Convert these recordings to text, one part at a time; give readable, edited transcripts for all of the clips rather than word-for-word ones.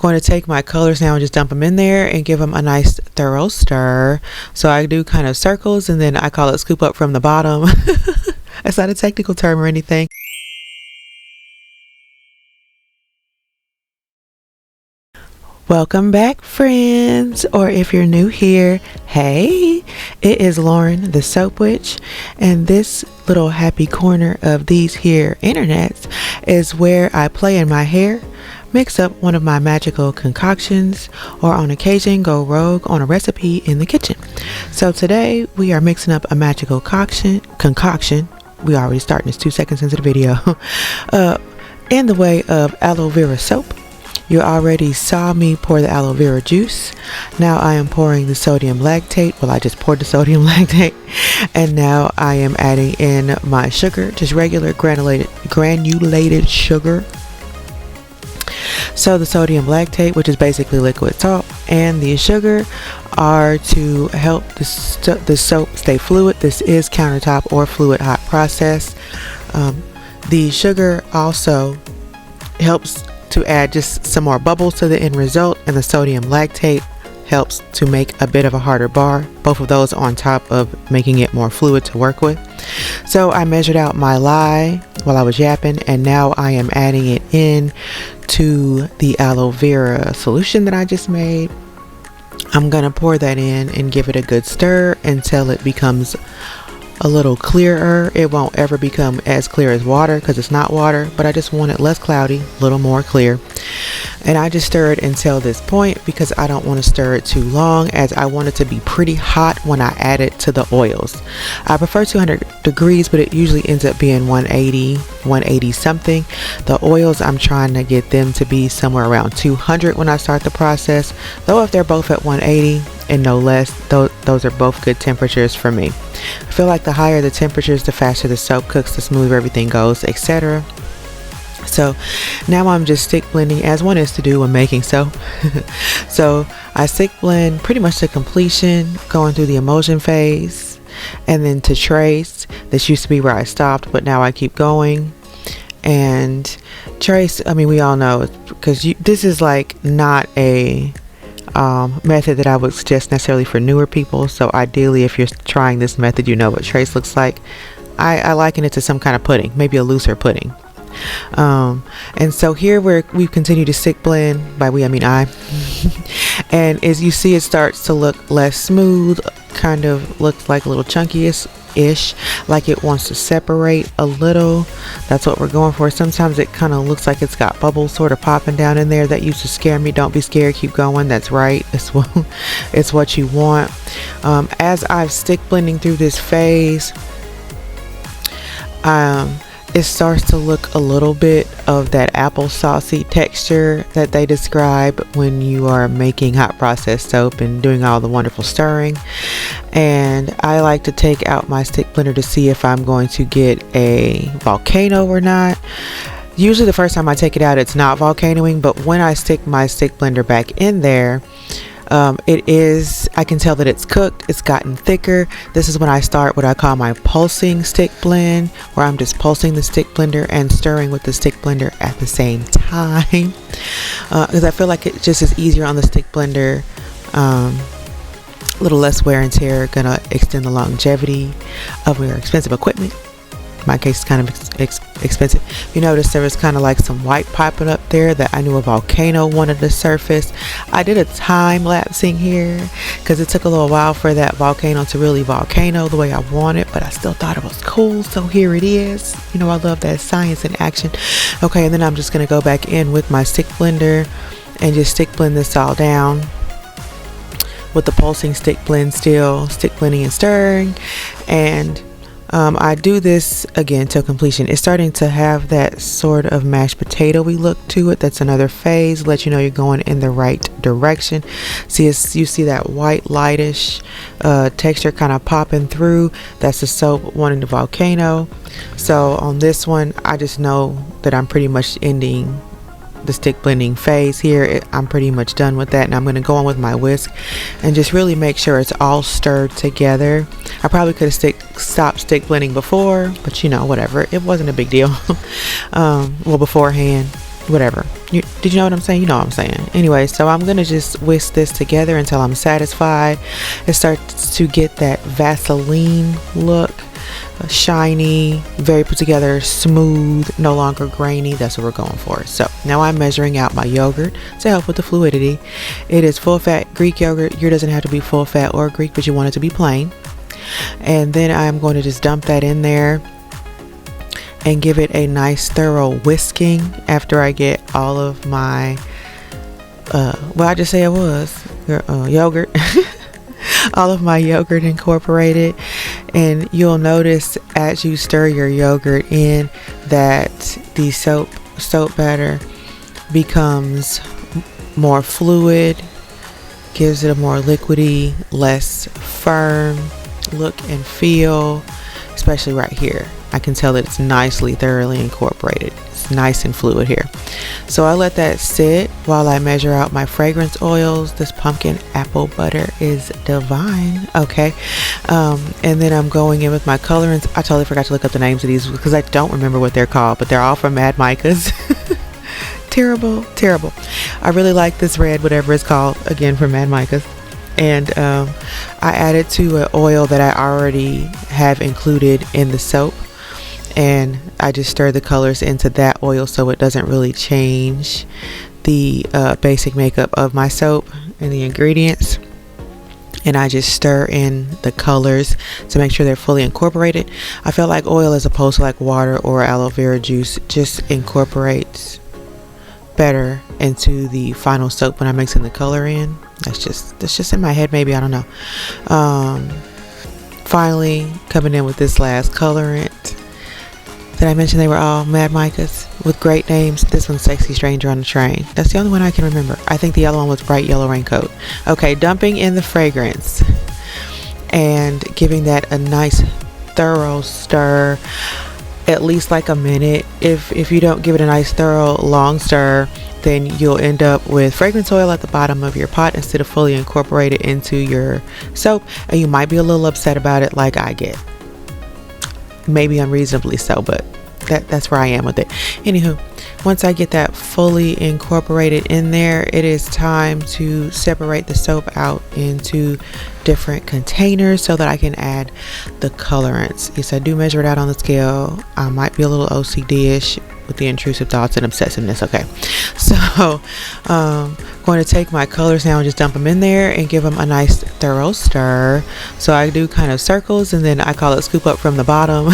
going to take my colors now and just dump them in there and give them a nice thorough stir. So I do kind of circles, and then I call it scoop up from the bottom. That's not a technical term or anything. Welcome back, friends, or if you're new here, hey, it is Lauren, the Soap Witch, and this little happy corner of these here internets is where I play in my hair, mix up one of my magical concoctions, or on occasion go rogue on a recipe in the kitchen. So today we are mixing up a magical concoction. We already starting this 2 seconds into the video. In the way of aloe vera soap. You already saw me pour the aloe vera juice. Now I am pouring the sodium lactate. Well, I just poured the sodium lactate. And now I am adding in my sugar, just regular granulated sugar. So the sodium lactate, which is basically liquid salt, and the sugar are to help the soap stay fluid. This is countertop or fluid hot process. The sugar also helps to add just some more bubbles to the end result, and the sodium lactate helps to make a bit of a harder bar, both of those on top of making it more fluid to work with. So I measured out my lye while I was yapping, and now I am adding it in to the aloe vera solution that I just made. I'm gonna pour that in and give it a good stir until it becomes a little clearer. It won't ever become as clear as water because it's not water, but I just want it less cloudy, a little more clear. And I just stir it until this point because I don't want to stir it too long, as I want it to be pretty hot when I add it to the oils. I prefer 200 degrees, but it usually ends up being 180 something. The oils, I'm trying to get them to be somewhere around 200 when I start the process, though if they're both at 180 and no less, those are both good temperatures for me. I feel like the higher the temperatures, the faster the soap cooks, the smoother everything goes, etc. So now I'm just stick blending, as one is to do when making soap. So I stick blend pretty much to completion, going through the emulsion phase, and then to trace. This used to be where I stopped, but now I keep going. And trace, I mean, we all know, because this is like not a method that I would suggest necessarily for newer people. So ideally, if you're trying this method, you know what trace looks like. I liken it to some kind of pudding, maybe a looser pudding. And so here we continue to stick blend. By we I mean I. And as you see, it starts to look less smooth, kind of looks like a little chunky-ish, like it wants to separate a little. That's what we're going for. Sometimes it kind of looks like it's got bubbles sort of popping down in there. That used to scare me. Don't be scared, keep going. That's right, it's what you want. As I've stick blending through this phase, it starts to look a little bit of that applesauce-y texture that they describe when you are making hot process soap and doing all the wonderful stirring. And I like to take out my stick blender to see if I'm going to get a volcano or not. Usually the first time I take it out, it's not volcanoing, but when I stick my stick blender back in there, I can tell that it's cooked, it's gotten thicker. This is when I start what I call my pulsing stick blend, where I'm just pulsing the stick blender and stirring with the stick blender at the same time, because I feel like it just is easier on the stick blender. A little less wear and tear, gonna extend the longevity of your expensive equipment. In my case, it's kind of expensive. You notice there was kind of like some white popping up there that I knew a volcano wanted to surface. I did a time lapsing here because it took a little while for that volcano to really volcano the way I wanted, but I still thought it was cool, so here it is. You know, I love that science in action. Okay, and then I'm just gonna go back in with my stick blender and just stick blend this all down with the pulsing stick blend, still stick blending and stirring. And I do this again till completion. It's starting to have that sort of mashed potato-y look to it. That's another phase. Let you know you're going in the right direction. You see that white lightish texture kind of popping through. That's the soap wanting the volcano. So on this one, I just know that I'm pretty much ending the stick blending phase here. I'm pretty much done with that, and I'm going to go on with my whisk and just really make sure it's all stirred together. I probably could have stopped stick blending before, but you know, whatever, it wasn't a big deal. Well, beforehand. whatever. Did you know what I'm saying? You know what I'm saying. Anyway, so I'm gonna just whisk this together until I'm satisfied. It starts to get that Vaseline look, shiny, very put together, smooth, no longer grainy. That's what we're going for. So now I'm measuring out my yogurt to help with the fluidity. It is full fat Greek yogurt. Yours doesn't have to be full fat or Greek, but you want it to be plain. And then I'm going to just dump that in there and give it a nice thorough whisking after I get all of my well, I just say it was yogurt all of my yogurt incorporated. And you'll notice as you stir your yogurt in that the soap batter becomes more fluid, gives it a more liquidy, less firm look and feel, especially right here. I can tell that it's nicely thoroughly incorporated. It's nice and fluid here. So I let that sit while I measure out my fragrance oils. This pumpkin apple butter is divine. Okay. And then I'm going in with my colorants. I totally forgot to look up the names of these because I don't remember what they're called, but they're all from Mad Micah's. Terrible. I really like this red, whatever it's called, again from Mad Micah's. And I added to an oil that I already have included in the soap, and I just stir the colors into that oil so it doesn't really change the basic makeup of my soap and the ingredients. And I just stir in the colors to make sure they're fully incorporated. I feel like oil, as opposed to like water or aloe vera juice, just incorporates better into the final soap when I'm mixing the color in. That's just in my head, maybe, I don't know. Finally coming in with this last colorant. Did I mention they were all Mad Micah's with great names? This one's Sexy Stranger on the Train. That's the only one I can remember. I think the other one was Bright Yellow Raincoat. Okay, dumping in the fragrance and giving that a nice thorough stir, at least like a minute. If you don't give it a nice thorough long stir, then you'll end up with fragrance oil at the bottom of your pot instead of fully incorporated into your soap, and you might be a little upset about it, like I get. Maybe unreasonably so, but that's where I am with it. Anywho, once I get that fully incorporated in there, it is time to separate the soap out into different containers so that I can add the colorants. Yes, I do measure it out on the scale. I might be a little OCD-ish with the intrusive thoughts and obsessiveness. Okay, so going to take my colors now and just dump them in there and give them a nice thorough stir. So I do kind of circles, and then I call it scoop up from the bottom.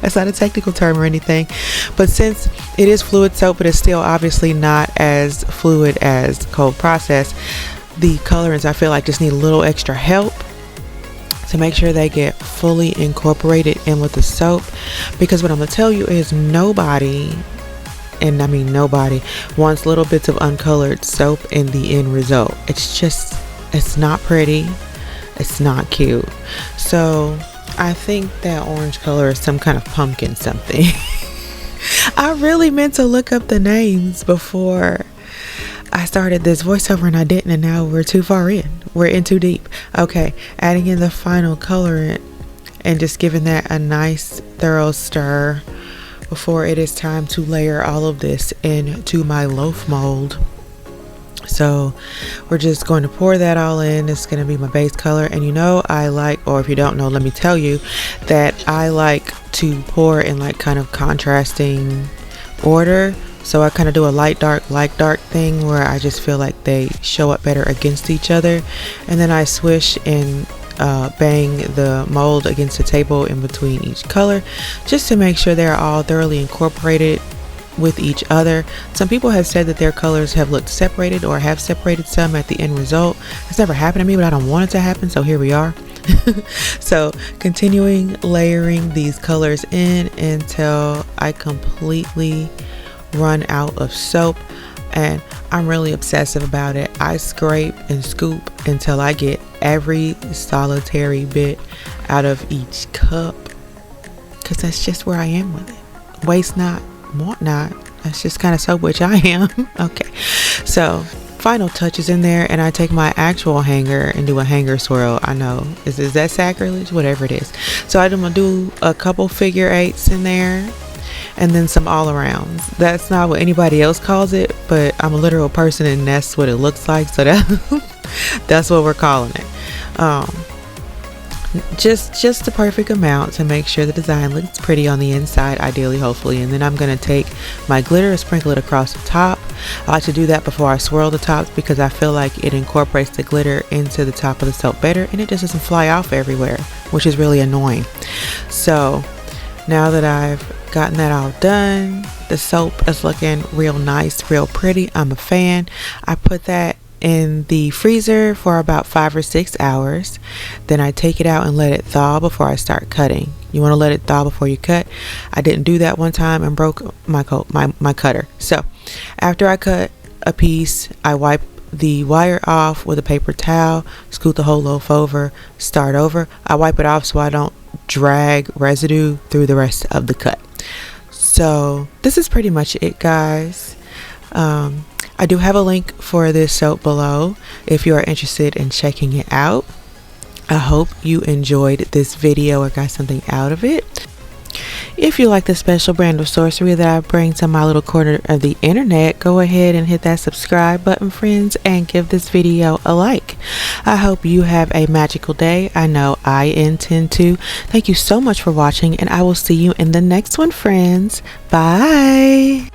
It's not a technical term or anything, but since it is fluid soap, but it's still obviously not as fluid as cold process, the colorants I feel like just need a little extra help to make sure they get fully incorporated in with the soap. Because what I'm gonna tell you is nobody, and I mean nobody, wants little bits of uncolored soap in the end result. It's not pretty, it's not cute. So I think that orange color is some kind of pumpkin something. I really meant to look up the names before I started this voiceover and I didn't, and now we're too far in. We're in too deep. Okay, adding in the final colorant and just giving that a nice thorough stir before it is time to layer all of this into my loaf mold. So we're just going to pour that all in. It's going to be my base color. And you know, I like, or if you don't know, let me tell you that I like to pour in like kind of contrasting order. So I kind of do a light dark thing where I just feel like they show up better against each other. And then I swish and bang the mold against the table in between each color, just to make sure they're all thoroughly incorporated with each other. Some people have said that their colors have looked separated or have separated some at the end result. It's never happened to me, but I don't want it to happen, so here we are. So continuing layering these colors in until I completely run out of soap, and I'm really obsessive about it. I scrape and scoop until I get every solitary bit out of each cup, because that's just where I am with it. Waste not, want not. That's just kind of soap which I am. Okay, so final touches in there, and I take my actual hanger and do a hanger swirl. I know, is that sacrilege? Whatever it is. So I'm gonna do a couple figure eights in there, and then some all arounds. That's not what anybody else calls it, but I'm a literal person and that's what it looks like, so that's what we're calling it. Just the perfect amount to make sure the design looks pretty on the inside, ideally, hopefully. And then I'm going to take my glitter and sprinkle it across the top. I like to do that before I swirl the tops because I feel like it incorporates the glitter into the top of the soap better and it just doesn't fly off everywhere, which is really annoying. So now that I've gotten that all done, the soap is looking real nice, real pretty. I'm a fan. I put that in the freezer for about 5 or 6 hours. Then I take it out and let it thaw before I start cutting. You want to let it thaw before you cut. I didn't do that one time and broke my cutter. So after I cut a piece, I wipe the wire off with a paper towel, scoot the whole loaf over, start over. I wipe it off so I don't drag residue through the rest of the cut. So this is pretty much it, guys. I do have a link for this soap below if you are interested in checking it out. I hope you enjoyed this video or got something out of it. If you like the special brand of sorcery that I bring to my little corner of the internet, go ahead and hit that subscribe button, friends, and give this video a like. I hope you have a magical day. I know I intend to. Thank you so much for watching, and I will see you in the next one, friends. Bye.